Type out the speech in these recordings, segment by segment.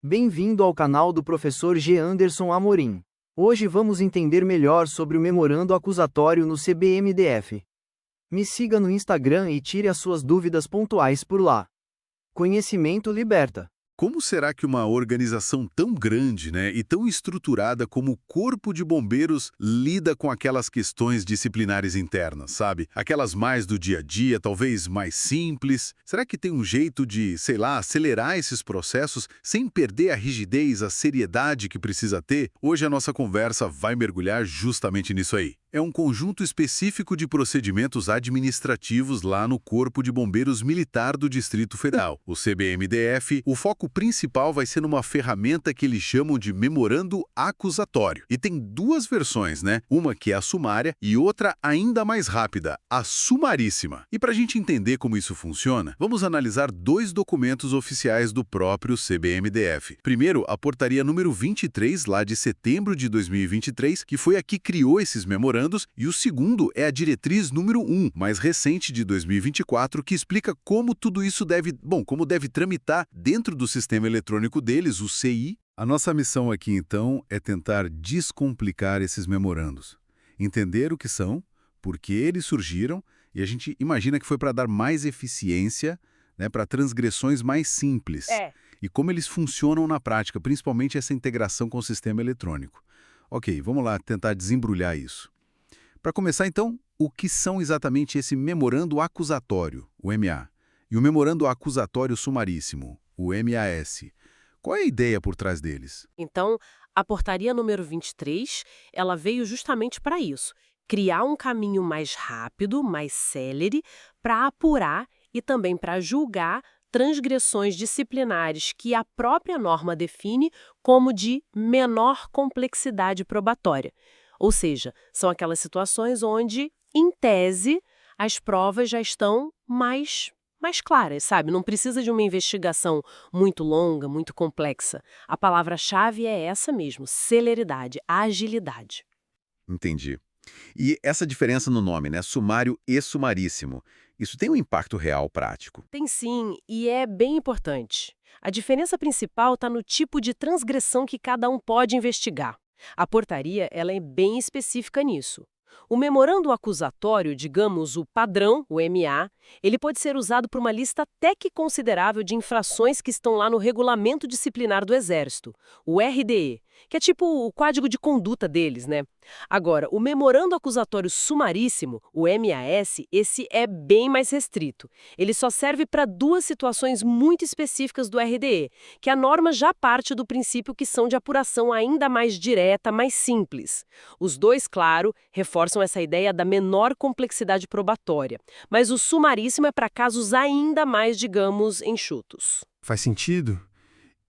Bem-vindo ao canal do professor G. Anderson Amorim. Hoje vamos entender melhor sobre o memorando acusatório no CBMDF. Me siga no Instagram e tire as suas dúvidas pontuais por lá. Conhecimento liberta. Como será que uma organização tão grande, e tão estruturada como o Corpo de Bombeiros lida com aquelas questões disciplinares internas, sabe? Aquelas mais do dia a dia, talvez mais simples. Será que tem um jeito de, acelerar esses processos sem perder a rigidez, a seriedade que precisa ter? Hoje a nossa conversa vai mergulhar justamente nisso aí. É um conjunto específico de procedimentos administrativos lá no Corpo de Bombeiros Militar do Distrito Federal, o CBMDF. O foco principal vai ser numa ferramenta que eles chamam de memorando acusatório. E tem duas versões, Uma que é a sumária e outra ainda mais rápida, a sumaríssima. E para a gente entender como isso funciona, vamos analisar dois documentos oficiais do próprio CBMDF. Primeiro, a portaria número 23, lá de setembro de 2023, que foi a que criou esses memorandos, e o segundo é a diretriz número 1, mais recente de 2024, que explica como tudo isso como deve tramitar dentro do sistema eletrônico deles, o CI. A nossa missão aqui, então, é tentar descomplicar esses memorandos, entender o que são, por que eles surgiram, e a gente imagina que foi para dar mais eficiência, para transgressões mais simples. E como eles funcionam na prática, principalmente essa integração com o sistema eletrônico. Ok, vamos lá tentar desembrulhar isso. Para começar, então, o que são exatamente esse memorando acusatório, o MA, e o memorando acusatório sumaríssimo, o MAS? Qual é a ideia por trás deles? Então, a portaria número 23, ela veio justamente para isso, criar um caminho mais rápido, mais célere, para apurar e também para julgar transgressões disciplinares que a própria norma define como de menor complexidade probatória. Ou seja, são aquelas situações onde, em tese, as provas já estão mais claras, sabe? Não precisa de uma investigação muito longa, muito complexa. A palavra-chave é essa mesmo, celeridade, agilidade. Entendi. E essa diferença no nome, sumário e sumaríssimo, isso tem um impacto real prático? Tem sim, e é bem importante. A diferença principal está no tipo de transgressão que cada um pode investigar. A portaria ela é bem específica nisso. O memorando acusatório, digamos o padrão, o MA, ele pode ser usado por uma lista até que considerável de infrações que estão lá no Regulamento Disciplinar do Exército, o RDE, que é tipo o código de conduta deles, Agora, o memorando acusatório sumaríssimo, o MAS, esse é bem mais restrito. Ele só serve para duas situações muito específicas do RDE, que a norma já parte do princípio que são de apuração ainda mais direta, mais simples. Os dois, claro, reforçam essa ideia da menor complexidade probatória, mas o sumaríssimo é para casos ainda mais, digamos, enxutos. Faz sentido?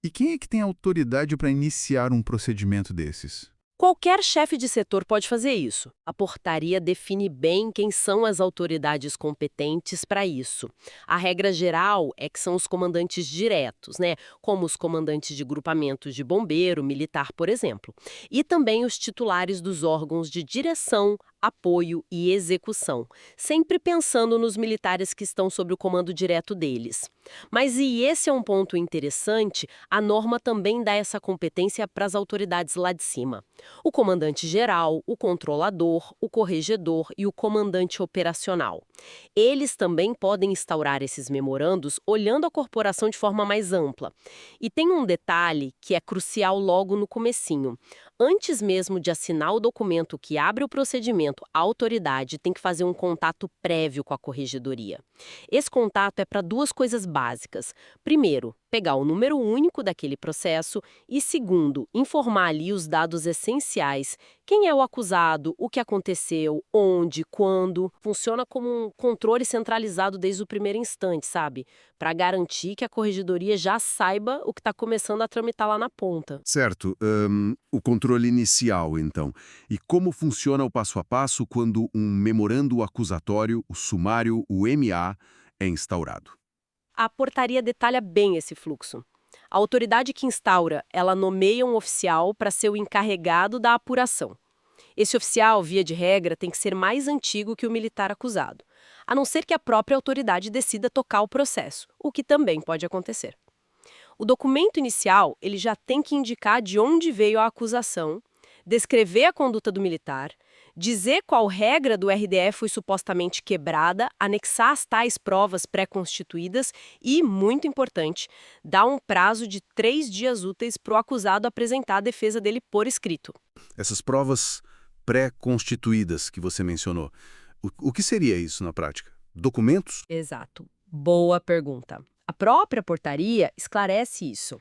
E quem é que tem autoridade para iniciar um procedimento desses? Qualquer chefe de setor pode fazer isso. A portaria define bem quem são as autoridades competentes para isso. A regra geral é que são os comandantes diretos, como os comandantes de grupamentos de bombeiro, militar, por exemplo. E também os titulares dos órgãos de direção, apoio e execução, sempre pensando nos militares que estão sob o comando direto deles. Mas, e esse é um ponto interessante, a norma também dá essa competência para as autoridades lá de cima. O comandante-geral, o controlador, o corregedor e o comandante operacional. Eles também podem instaurar esses memorandos olhando a corporação de forma mais ampla. E tem um detalhe que é crucial logo no comecinho. Antes mesmo de assinar o documento que abre o procedimento, a autoridade tem que fazer um contato prévio com a corregedoria. Esse contato é para duas coisas básicas. Primeiro, pegar o número único daquele processo e, segundo, informar ali os dados essenciais. Quem é o acusado, o que aconteceu, onde, quando. Funciona como um controle centralizado desde o primeiro instante, sabe? Para garantir que a corregedoria já saiba o que está começando a tramitar lá na ponta. Certo. O controle inicial, então. E como funciona o passo a passo quando um memorando acusatório, o sumário, o MA, é instaurado? A portaria detalha bem esse fluxo. A autoridade que instaura, ela nomeia um oficial para ser o encarregado da apuração. Esse oficial, via de regra, tem que ser mais antigo que o militar acusado, a não ser que a própria autoridade decida tocar o processo, o que também pode acontecer. O documento inicial, ele já tem que indicar de onde veio a acusação, descrever a conduta do militar, dizer qual regra do RDE foi supostamente quebrada, anexar as tais provas pré-constituídas e, muito importante, dar um prazo de 3 dias úteis para o acusado apresentar a defesa dele por escrito. Essas provas pré-constituídas que você mencionou, o que seria isso na prática? Documentos? Exato. Boa pergunta. A própria portaria esclarece isso.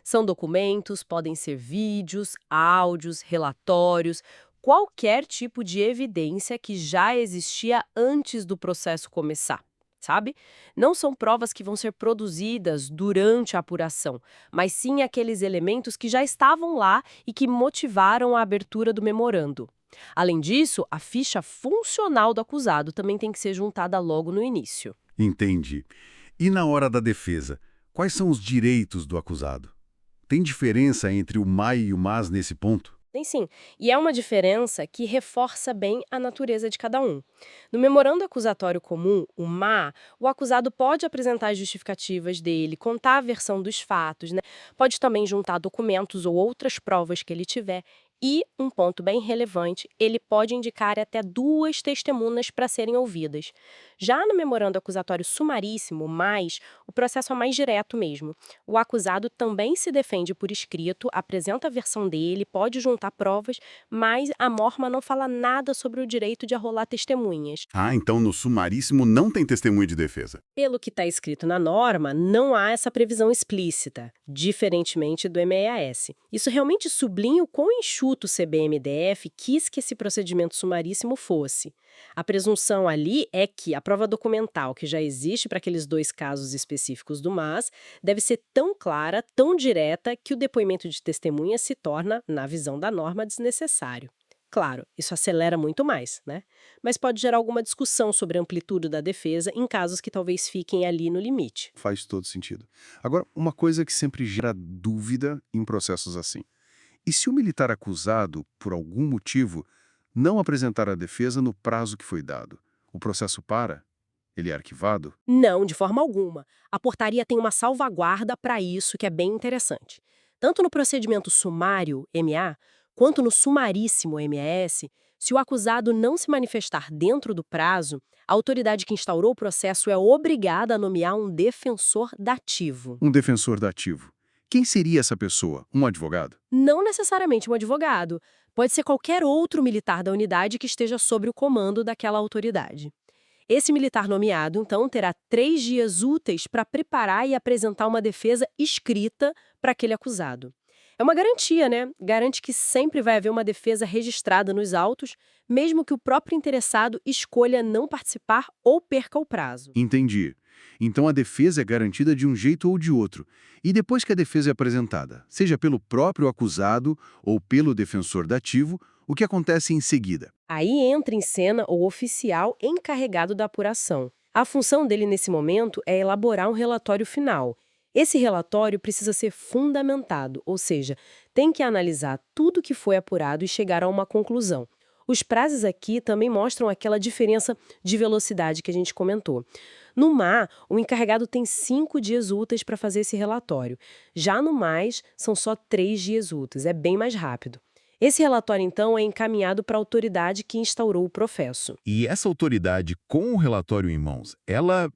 São documentos, podem ser vídeos, áudios, relatórios, qualquer tipo de evidência que já existia antes do processo começar, sabe? Não são provas que vão ser produzidas durante a apuração, mas sim aqueles elementos que já estavam lá e que motivaram a abertura do memorando. Além disso, a ficha funcional do acusado também tem que ser juntada logo no início. Entendi. E na hora da defesa, quais são os direitos do acusado? Tem diferença entre o MAI e o MAS nesse ponto? Tem sim, e é uma diferença que reforça bem a natureza de cada um. No memorando acusatório comum, o MA, o acusado pode apresentar as justificativas dele, contar a versão dos fatos, né? Pode também juntar documentos ou outras provas que ele tiver. E, um ponto bem relevante, ele pode indicar até 2 testemunhas para serem ouvidas. Já no memorando acusatório sumaríssimo, o processo é mais direto mesmo. O acusado também se defende por escrito, apresenta a versão dele, pode juntar provas, mas a norma não fala nada sobre o direito de arrolar testemunhas. Ah, então no sumaríssimo não tem testemunha de defesa. Pelo que está escrito na norma, não há essa previsão explícita, diferentemente do MEAS. Isso realmente sublinha o quão enxuto o CBMDF quis que esse procedimento sumaríssimo fosse. A presunção ali é que a prova documental que já existe para aqueles 2 casos específicos do MAS deve ser tão clara, tão direta, que o depoimento de testemunha se torna, na visão da norma, desnecessário. Claro, isso acelera muito mais, né? Mas pode gerar alguma discussão sobre a amplitude da defesa em casos que talvez fiquem ali no limite. Faz todo sentido. Agora, uma coisa que sempre gera dúvida em processos assim. E se o militar acusado, por algum motivo, não apresentar a defesa no prazo que foi dado? O processo para? Ele é arquivado? Não, de forma alguma. A portaria tem uma salvaguarda para isso que é bem interessante. Tanto no procedimento sumário, MA, quanto no sumaríssimo, MAS, se o acusado não se manifestar dentro do prazo, a autoridade que instaurou o processo é obrigada a nomear um defensor dativo. Um defensor dativo. Quem seria essa pessoa? Um advogado? Não necessariamente um advogado. Pode ser qualquer outro militar da unidade que esteja sob o comando daquela autoridade. Esse militar nomeado, então, terá 3 dias úteis para preparar e apresentar uma defesa escrita para aquele acusado. É uma garantia, né? Garante que sempre vai haver uma defesa registrada nos autos, mesmo que o próprio interessado escolha não participar ou perca o prazo. Entendi. Então a defesa é garantida de um jeito ou de outro. E depois que a defesa é apresentada, seja pelo próprio acusado ou pelo defensor dativo, o que acontece em seguida? Aí entra em cena o oficial encarregado da apuração. A função dele nesse momento é elaborar um relatório final. Esse relatório precisa ser fundamentado, ou seja, tem que analisar tudo que foi apurado e chegar a uma conclusão. Os prazos aqui também mostram aquela diferença de velocidade que a gente comentou. No MA, o encarregado tem 5 dias úteis para fazer esse relatório. Já no MAS, são só 3 dias úteis, é bem mais rápido. Esse relatório, então, é encaminhado para a autoridade que instaurou o processo. E essa autoridade, com o relatório em mãos, ela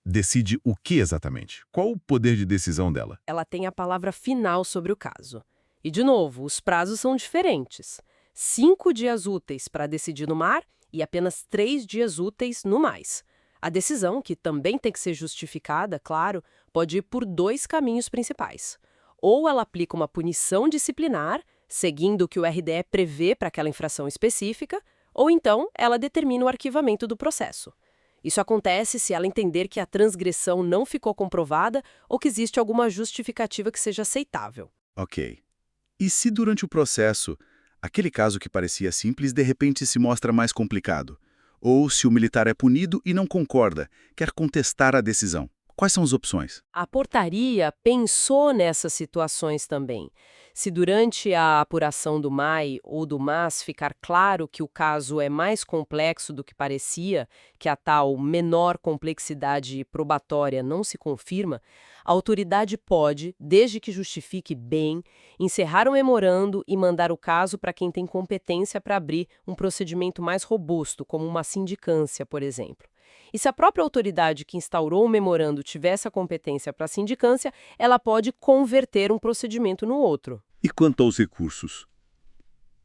decide o que exatamente? Qual o poder de decisão dela? Ela tem a palavra final sobre o caso. E, de novo, os prazos são diferentes. 5 dias úteis para decidir no MAR e apenas 3 dias úteis no MAS. A decisão, que também tem que ser justificada, claro, pode ir por 2 caminhos principais. Ou ela aplica uma punição disciplinar, seguindo o que o RDE prevê para aquela infração específica, ou então ela determina o arquivamento do processo. Isso acontece se ela entender que a transgressão não ficou comprovada ou que existe alguma justificativa que seja aceitável. Ok. E se durante o processo, aquele caso que parecia simples de repente se mostra mais complicado? Ou se o militar é punido e não concorda, quer contestar a decisão? Quais são as opções? A portaria pensou nessas situações também. Se durante a apuração do MAI ou do MAS ficar claro que o caso é mais complexo do que parecia, que a tal menor complexidade probatória não se confirma, a autoridade pode, desde que justifique bem, encerrar o memorando e mandar o caso para quem tem competência para abrir um procedimento mais robusto, como uma sindicância, por exemplo. E se a própria autoridade que instaurou o memorando tivesse a competência para a sindicância, ela pode converter um procedimento no outro. E quanto aos recursos?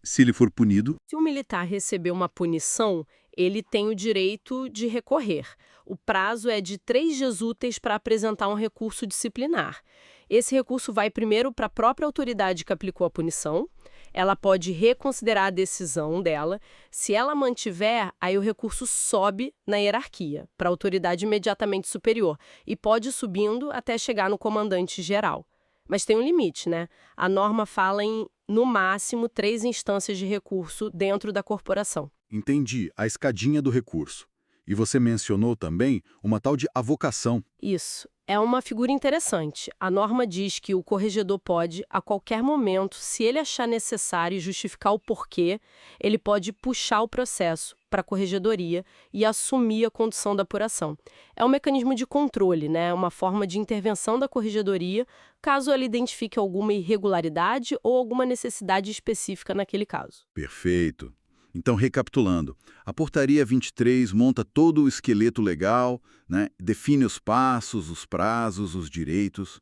Se ele for punido, Se o militar receber uma punição, ele tem o direito de recorrer. O prazo é de 3 dias úteis para apresentar um recurso disciplinar. Esse recurso vai primeiro para a própria autoridade que aplicou a punição. Ela pode reconsiderar a decisão dela. Se ela mantiver, aí o recurso sobe na hierarquia, para a autoridade imediatamente superior, e pode ir subindo até chegar no comandante geral. Mas tem um limite, né? A norma fala em, no máximo, 3 instâncias de recurso dentro da corporação. Entendi, a escadinha do recurso. E você mencionou também uma tal de avocação. Isso. É uma figura interessante. A norma diz que o corregedor pode, a qualquer momento, se ele achar necessário e justificar o porquê, ele pode puxar o processo para a corregedoria e assumir a condução da apuração. É um mecanismo de controle, né? Uma forma de intervenção da corregedoria, caso ela identifique alguma irregularidade ou alguma necessidade específica naquele caso. Perfeito. Então, recapitulando, a portaria 23 monta todo o esqueleto legal, né? Define os passos, os prazos, os direitos.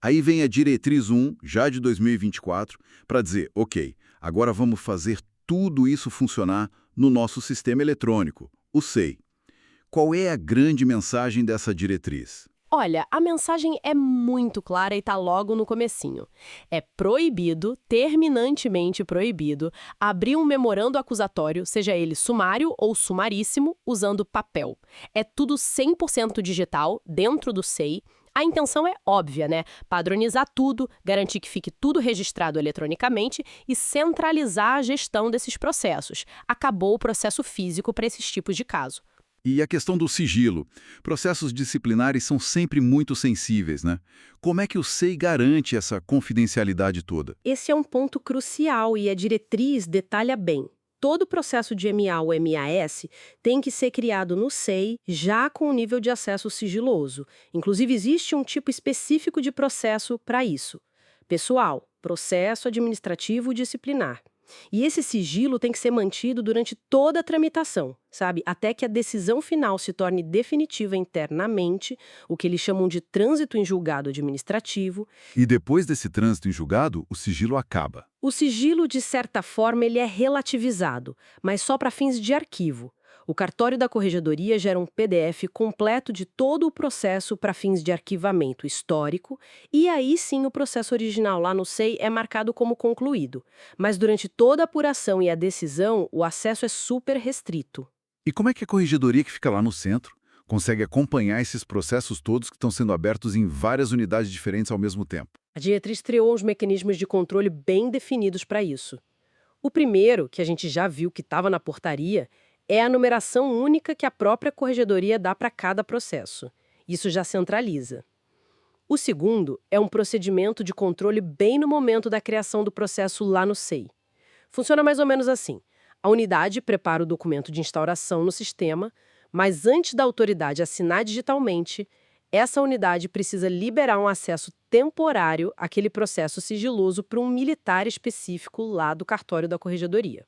Aí vem a diretriz 1, já de 2024, para dizer, ok, agora vamos fazer tudo isso funcionar no nosso sistema eletrônico, o SEI. Qual é a grande mensagem dessa diretriz? Olha, a mensagem é muito clara e está logo no comecinho. É proibido, terminantemente proibido, abrir um memorando acusatório, seja ele sumário ou sumaríssimo, usando papel. É tudo 100% digital, dentro do SEI. A intenção é óbvia, né? Padronizar tudo, garantir que fique tudo registrado eletronicamente e centralizar a gestão desses processos. Acabou o processo físico para esses tipos de caso. E a questão do sigilo. Processos disciplinares são sempre muito sensíveis, né? Como é que o SEI garante essa confidencialidade toda? Esse é um ponto crucial e a diretriz detalha bem. Todo processo de MA ou MAS tem que ser criado no SEI já com o nível de acesso sigiloso. Inclusive, existe um tipo específico de processo para isso. Pessoal, processo administrativo disciplinar. E esse sigilo tem que ser mantido durante toda a tramitação, sabe? Até que a decisão final se torne definitiva internamente, o que eles chamam de trânsito em julgado administrativo. E depois desse trânsito em julgado, o sigilo acaba. O sigilo, de certa forma, ele é relativizado, mas só para fins de arquivo. O cartório da corregedoria gera um PDF completo de todo o processo para fins de arquivamento histórico, e aí sim o processo original lá no SEI é marcado como concluído. Mas durante toda a apuração e a decisão, o acesso é super restrito. E como é que a corregedoria que fica lá no centro consegue acompanhar esses processos todos que estão sendo abertos em várias unidades diferentes ao mesmo tempo? A diretriz criou uns mecanismos de controle bem definidos para isso. O primeiro, que a gente já viu que estava na portaria, é a numeração única que a própria corregedoria dá para cada processo. Isso já centraliza. O segundo é um procedimento de controle bem no momento da criação do processo lá no SEI. Funciona mais ou menos assim. A unidade prepara o documento de instauração no sistema, mas antes da autoridade assinar digitalmente, essa unidade precisa liberar um acesso temporário àquele processo sigiloso para um militar específico lá do cartório da corregedoria.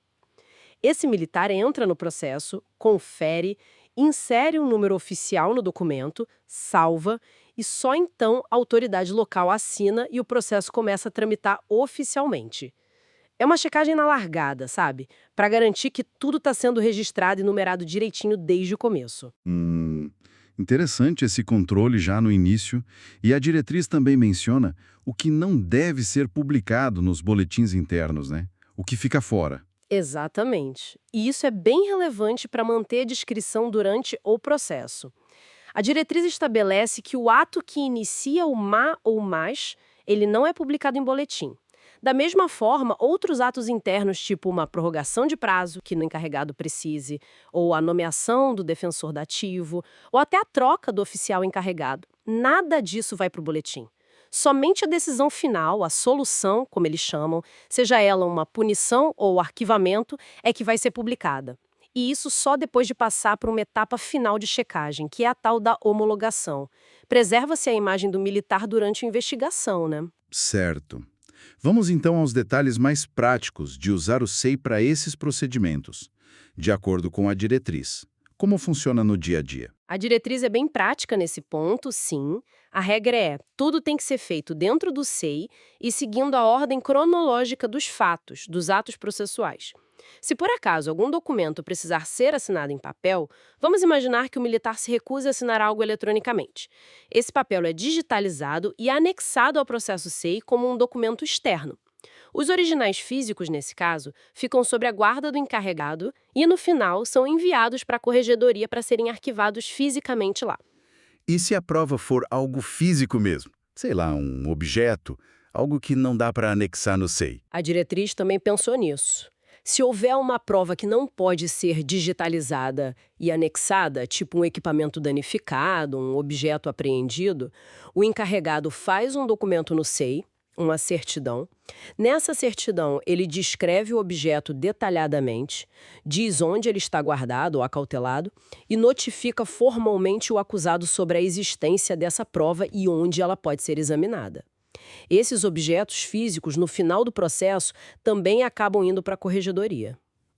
Esse militar entra no processo, confere, insere um número oficial no documento, salva e só então a autoridade local assina e o processo começa a tramitar oficialmente. É uma checagem na largada, sabe? Para garantir que tudo está sendo registrado e numerado direitinho desde o começo. Interessante esse controle já no início. E a diretriz também menciona o que não deve ser publicado nos boletins internos, né? O que fica fora. Exatamente. E isso é bem relevante para manter a discrição durante o processo. A diretriz estabelece que o ato que inicia o MA ou MAS, ele não é publicado em boletim. Da mesma forma, outros atos internos, tipo uma prorrogação de prazo, que no encarregado precise, ou a nomeação do defensor dativo, ou até a troca do oficial encarregado, nada disso vai para o boletim. Somente a decisão final, a solução, como eles chamam, seja ela uma punição ou arquivamento, é que vai ser publicada. E isso só depois de passar por uma etapa final de checagem, que é a tal da homologação. Preserva-se a imagem do militar durante a investigação, né? Certo. Vamos então aos detalhes mais práticos de usar o SEI para esses procedimentos, de acordo com a diretriz. Como funciona no dia a dia? A diretriz é bem prática nesse ponto, sim. A regra é: tudo tem que ser feito dentro do SEI e seguindo a ordem cronológica dos fatos, dos atos processuais. Se por acaso algum documento precisar ser assinado em papel, vamos imaginar que o militar se recusa a assinar algo eletronicamente. Esse papel é digitalizado e anexado ao processo SEI como um documento externo. Os originais físicos, nesse caso, ficam sob a guarda do encarregado e, no final, são enviados para a corregedoria para serem arquivados fisicamente lá. E se a prova for algo físico mesmo? Sei lá, um objeto, algo que não dá para anexar no SEI. A diretriz também pensou nisso. Se houver uma prova que não pode ser digitalizada e anexada, tipo um equipamento danificado, um objeto apreendido, o encarregado faz um documento no SEI, uma certidão. Nessa certidão, ele descreve o objeto detalhadamente, diz onde ele está guardado ou acautelado e notifica formalmente o acusado sobre a existência dessa prova e onde ela pode ser examinada. Esses objetos físicos, no final do processo, também acabam indo para a corregedoria.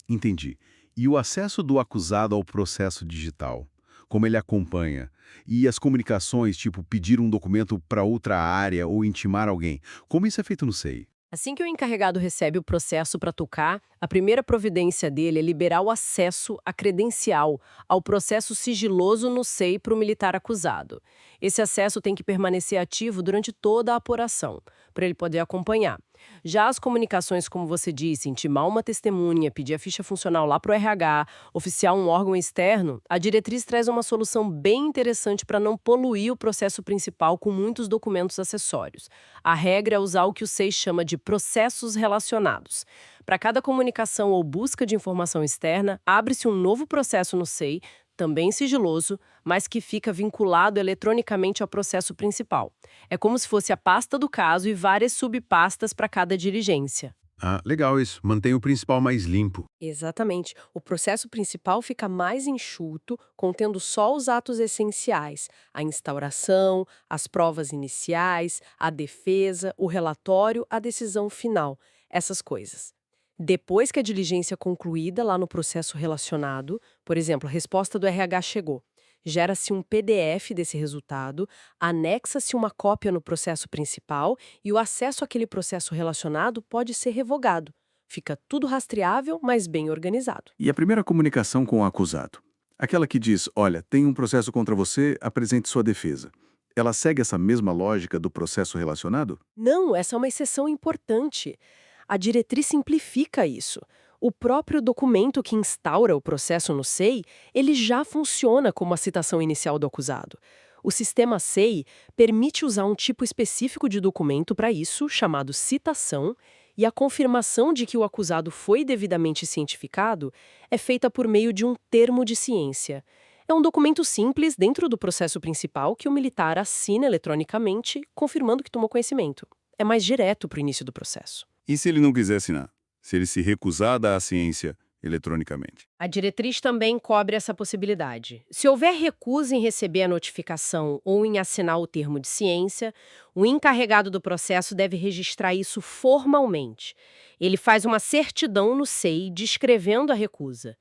Entendi. E o acesso do acusado ao processo digital? Como ele acompanha? E as comunicações, tipo pedir um documento para outra área ou intimar alguém? Como isso é feito no SEI? Assim que o encarregado recebe o processo para tocar, a primeira providência dele é liberar o acesso à credencial, ao processo sigiloso no SEI para o militar acusado. Esse acesso tem que permanecer ativo durante toda a apuração, para ele poder acompanhar. Já as comunicações, como você disse, intimar uma testemunha, pedir a ficha funcional lá para o RH, oficiar um órgão externo, a diretriz traz uma solução bem interessante para não poluir o processo principal com muitos documentos acessórios. A regra é usar o que o SEI chama de processos relacionados. Para cada comunicação ou busca de informação externa, abre-se um novo processo no SEI, também sigiloso, mas que fica vinculado eletronicamente ao processo principal. É como se fosse a pasta do caso e várias subpastas para cada diligência. Ah, legal isso. Mantém o principal mais limpo. Exatamente. O processo principal fica mais enxuto, contendo só os atos essenciais: a instauração, as provas iniciais, a defesa, o relatório, a decisão final. Essas coisas. Depois que a diligência é concluída lá no processo relacionado, por exemplo, a resposta do RH chegou, gera-se um PDF desse resultado, anexa-se uma cópia no processo principal e o acesso àquele processo relacionado pode ser revogado. Fica tudo rastreável, mas bem organizado. E a primeira comunicação com o acusado? Aquela que diz, olha, tem um processo contra você, apresente sua defesa. Ela segue essa mesma lógica do processo relacionado? Não, essa é uma exceção importante. A diretriz simplifica isso. O próprio documento que instaura o processo no SEI, ele já funciona como a citação inicial do acusado. O sistema SEI permite usar um tipo específico de documento para isso, chamado citação, e a confirmação de que o acusado foi devidamente cientificado é feita por meio de um termo de ciência. É um documento simples dentro do processo principal que o militar assina eletronicamente, confirmando que tomou conhecimento. É mais direto para o início do processo. E se ele não quiser assinar? Se ele se recusar a dar a ciência eletronicamente? A diretriz também cobre essa possibilidade. Se houver recusa em receber a notificação ou em assinar o termo de ciência, o encarregado do processo deve registrar isso formalmente. Ele faz uma certidão no SEI descrevendo a recusa.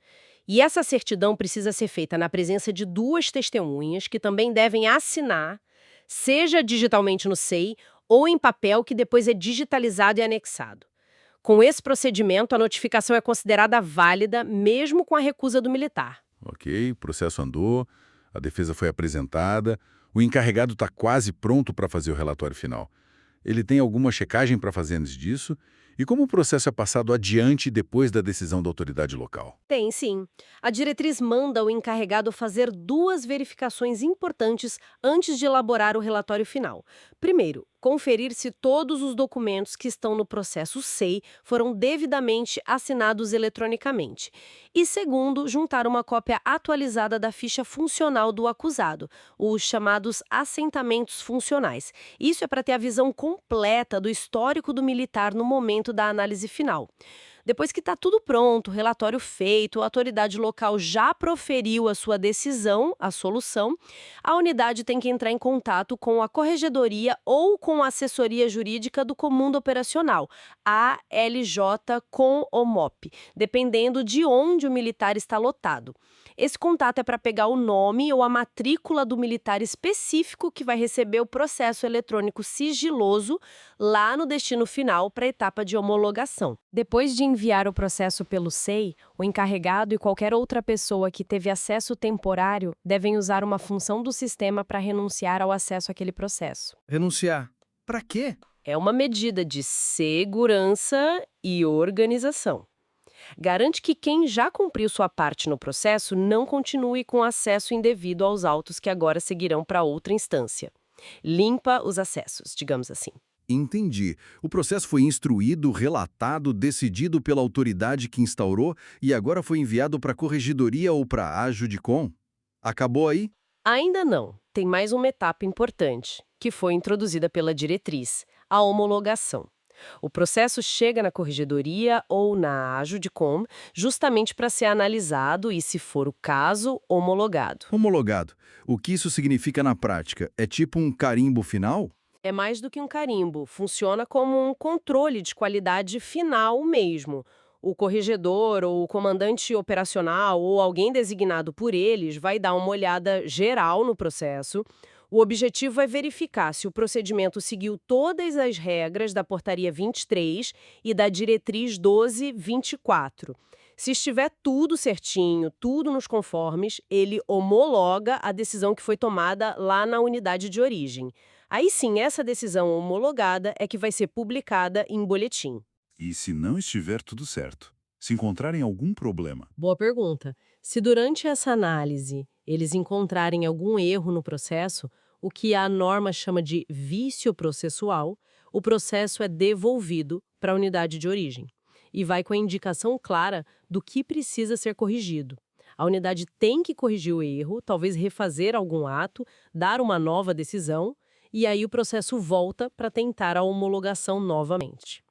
E essa certidão precisa ser feita na presença de 2 testemunhas que também devem assinar, seja digitalmente no SEI ou em papel que depois é digitalizado e anexado. Com esse procedimento, a notificação é considerada válida mesmo com a recusa do militar. Ok, o processo andou, a defesa foi apresentada, o encarregado está quase pronto para fazer o relatório final. Ele tem alguma checagem para fazer antes disso? E como o processo é passado adiante depois da decisão da autoridade local? Tem, sim. A diretriz manda o encarregado fazer 2 verificações importantes antes de elaborar o relatório final. Primeiro, conferir se todos os documentos que estão no processo SEI foram devidamente assinados eletronicamente. E segundo, juntar uma cópia atualizada da ficha funcional do acusado, os chamados assentamentos funcionais. Isso é para ter a visão completa do histórico do militar no momento da análise final. Depois que está tudo pronto, o relatório feito, a autoridade local já proferiu a sua decisão, a solução, a unidade tem que entrar em contato com a corregedoria ou com a assessoria jurídica do Comando Operacional, a ALJ com o MOP, dependendo de onde o militar está lotado. Esse contato é para pegar o nome ou a matrícula do militar específico que vai receber o processo eletrônico sigiloso lá no destino final para a etapa de homologação. Depois de enviar o processo pelo SEI, o encarregado e qualquer outra pessoa que teve acesso temporário devem usar uma função do sistema para renunciar ao acesso àquele processo. Renunciar. Pra quê? É uma medida de segurança e organização. Garante que quem já cumpriu sua parte no processo não continue com acesso indevido aos autos que agora seguirão para outra instância. Limpa os acessos, digamos assim. Entendi. O processo foi instruído, relatado, decidido pela autoridade que instaurou e agora foi enviado para a corregedoria ou para a Judicom? Acabou aí? Ainda não. Tem mais uma etapa importante, que foi introduzida pela diretriz, a homologação. O processo chega na corregedoria ou na Ajudicom justamente para ser analisado e, se for o caso, homologado. Homologado. O que isso significa na prática? É tipo um carimbo final? É mais do que um carimbo, funciona como um controle de qualidade final mesmo. O corregedor ou o comandante operacional ou alguém designado por eles vai dar uma olhada geral no processo. O objetivo é verificar se o procedimento seguiu todas as regras da Portaria 23 e da Diretriz 1224. Se estiver tudo certinho, tudo nos conformes, ele homologa a decisão que foi tomada lá na unidade de origem. Aí sim, essa decisão homologada é que vai ser publicada em boletim. E se não estiver tudo certo? Se encontrarem algum problema? Boa pergunta. Se durante essa análise eles encontrarem algum erro no processo, o que a norma chama de vício processual, o processo é devolvido para a unidade de origem e vai com a indicação clara do que precisa ser corrigido. A unidade tem que corrigir o erro, talvez refazer algum ato, dar uma nova decisão, e aí o processo volta para tentar a homologação novamente.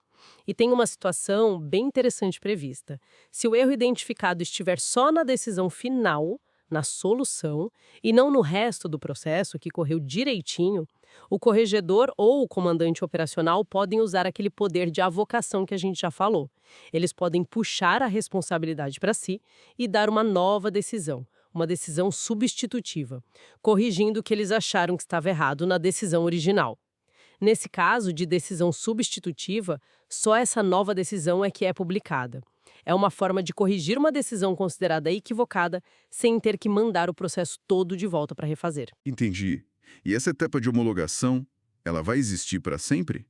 E tem uma situação bem interessante prevista. Se o erro identificado estiver só na decisão final, na solução, e não no resto do processo, que correu direitinho, o corregedor ou o comandante operacional podem usar aquele poder de avocação que a gente já falou. Eles podem puxar a responsabilidade para si e dar uma nova decisão, uma decisão substitutiva, corrigindo o que eles acharam que estava errado na decisão original. Nesse caso de decisão substitutiva, só essa nova decisão é que é publicada. É uma forma de corrigir uma decisão considerada equivocada sem ter que mandar o processo todo de volta para refazer. Entendi. E essa etapa de homologação, ela vai existir para sempre?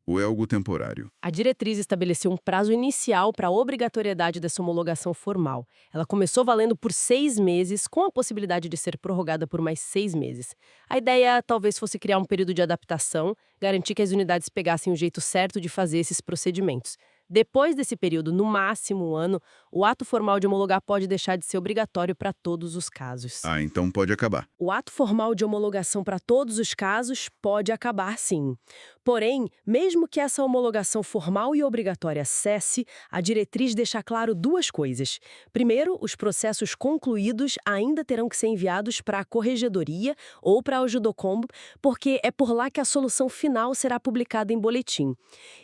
Ou é algo temporário? A diretriz estabeleceu um prazo inicial para a obrigatoriedade dessa homologação formal. Ela começou valendo por 6 meses, com a possibilidade de ser prorrogada por mais 6 meses. A ideia talvez fosse criar um período de adaptação, garantir que as unidades pegassem o jeito certo de fazer esses procedimentos. Depois desse período, no máximo um ano, o ato formal de homologar pode deixar de ser obrigatório para todos os casos. Ah, então pode acabar. O ato formal de homologação para todos os casos pode acabar, sim. Porém, mesmo que essa homologação formal e obrigatória cesse, a diretriz deixa claro 2 coisas. Primeiro, os processos concluídos ainda terão que ser enviados para a corregedoria ou para a Judicom, porque é por lá que a solução final será publicada em boletim.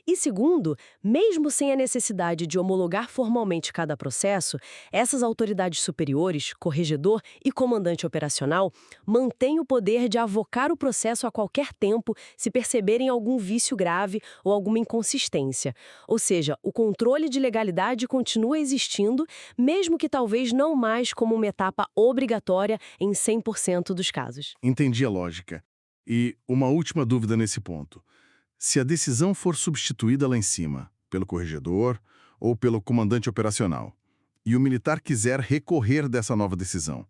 E segundo, mesmo sem a necessidade de homologar formalmente cada processo, essas autoridades superiores, corregedor e comandante operacional, mantêm o poder de avocar o processo a qualquer tempo se perceberem algum vício grave ou alguma inconsistência. Ou seja, o controle de legalidade continua existindo, mesmo que talvez não mais como uma etapa obrigatória em 100% dos casos. Entendi a lógica. E uma última dúvida nesse ponto. Se a decisão for substituída lá em cima, pelo corregedor ou pelo comandante operacional, e o militar quiser recorrer dessa nova decisão,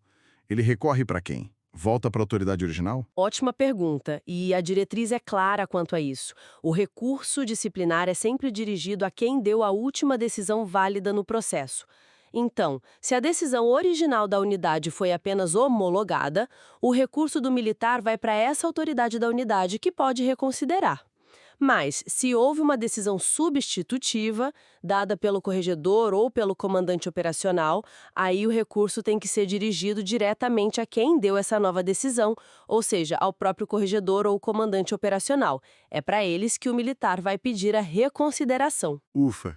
ele recorre para quem? Volta para a autoridade original? Ótima pergunta, e a diretriz é clara quanto a isso. O recurso disciplinar é sempre dirigido a quem deu a última decisão válida no processo. Então, se a decisão original da unidade foi apenas homologada, o recurso do militar vai para essa autoridade da unidade que pode reconsiderar. Mas, se houve uma decisão substitutiva, dada pelo corregedor ou pelo comandante operacional, aí o recurso tem que ser dirigido diretamente a quem deu essa nova decisão, ou seja, ao próprio corregedor ou comandante operacional. É para eles que o militar vai pedir a reconsideração. Ufa,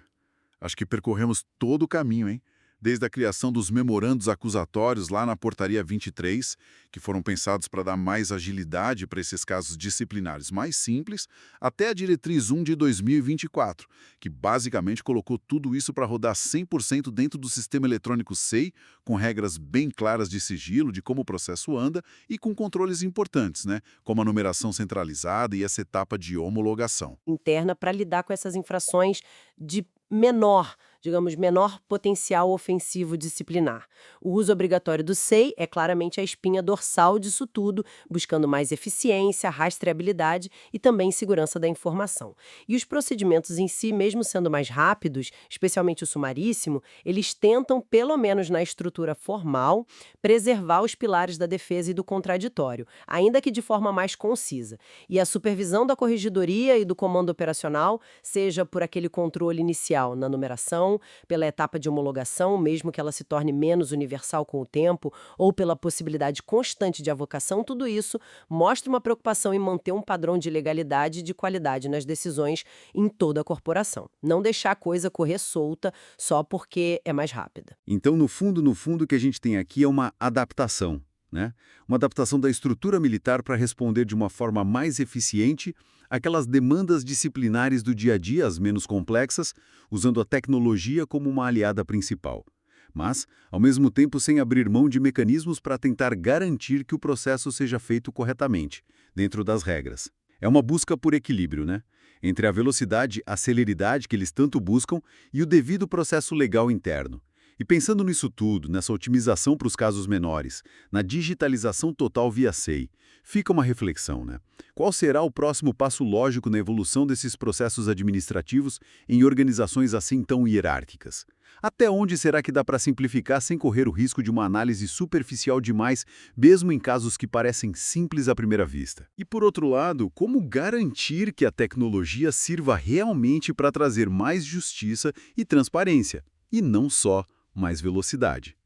acho que percorremos todo o caminho, hein? Desde a criação dos memorandos acusatórios lá na Portaria 23, que foram pensados para dar mais agilidade para esses casos disciplinares mais simples, até a Diretriz 1 de 2024, que basicamente colocou tudo isso para rodar 100% dentro do sistema eletrônico SEI, com regras bem claras de sigilo, de como o processo anda e com controles importantes, né? Como a numeração centralizada e essa etapa de homologação. Interna para lidar com essas infrações de menor, digamos, menor potencial ofensivo disciplinar. O uso obrigatório do SEI é claramente a espinha dorsal disso tudo, buscando mais eficiência, rastreabilidade e também segurança da informação. E os procedimentos em si, mesmo sendo mais rápidos, especialmente o sumaríssimo, eles tentam, pelo menos na estrutura formal, preservar os pilares da defesa e do contraditório, ainda que de forma mais concisa. E a supervisão da corregedoria e do comando operacional, seja por aquele controle inicial na numeração, pela etapa de homologação, mesmo que ela se torne menos universal com o tempo, ou pela possibilidade constante de avocação, tudo isso mostra uma preocupação em manter um padrão de legalidade e de qualidade nas decisões em toda a corporação. Não deixar a coisa correr solta só porque é mais rápida. Então, no fundo, o que a gente tem aqui é uma adaptação, né? Uma adaptação da estrutura militar para responder de uma forma mais eficiente àquelas demandas disciplinares do dia a dia, as menos complexas, usando a tecnologia como uma aliada principal. Mas, ao mesmo tempo, sem abrir mão de mecanismos para tentar garantir que o processo seja feito corretamente, dentro das regras. É uma busca por equilíbrio, né? Entre a velocidade, a celeridade que eles tanto buscam e o devido processo legal interno. E pensando nisso tudo, nessa otimização para os casos menores, na digitalização total via SEI, fica uma reflexão, né? Qual será o próximo passo lógico na evolução desses processos administrativos em organizações assim tão hierárquicas? Até onde será que dá para simplificar sem correr o risco de uma análise superficial demais, mesmo em casos que parecem simples à primeira vista? E por outro lado, como garantir que a tecnologia sirva realmente para trazer mais justiça e transparência, e não só mais velocidade?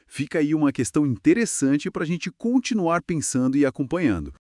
Fica aí uma questão interessante para a gente continuar pensando e acompanhando.